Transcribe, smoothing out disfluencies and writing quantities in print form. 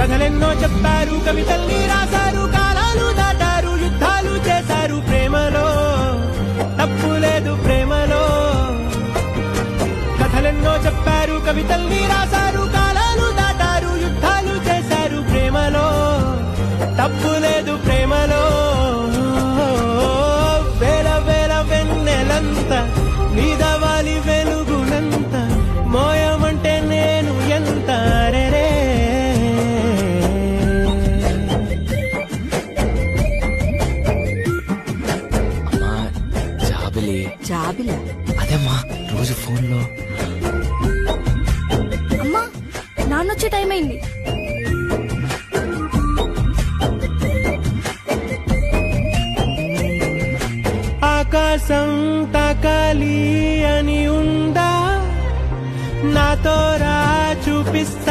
కథలెన్నో చెప్పారు, కవితల్ని రాశారు, కాలాలు దాటారు, యుద్ధాలు చేశారు. ప్రేమలో తప్పు లేదు, ప్రేమలో. కథలెన్నో చెప్పారు, కవితల్ని రాశారు, కాలాలు దాటారు, యుద్ధాలు చేశారు. ప్రేమలో తప్పు లేదు, ప్రేమలో. వేల వేల వెన్నెలంత నీదవాలి వెలుగునంత, మోయమంటే నేను ఎంత రే. జాబిలా అదేమ్మా రోజు ఫోన్లో. అమ్మా నాన్నొచ్చే టైం అయింది. ఆకాశం తాకాలి అని ఉందా, నాతో రా చూపిస్తా.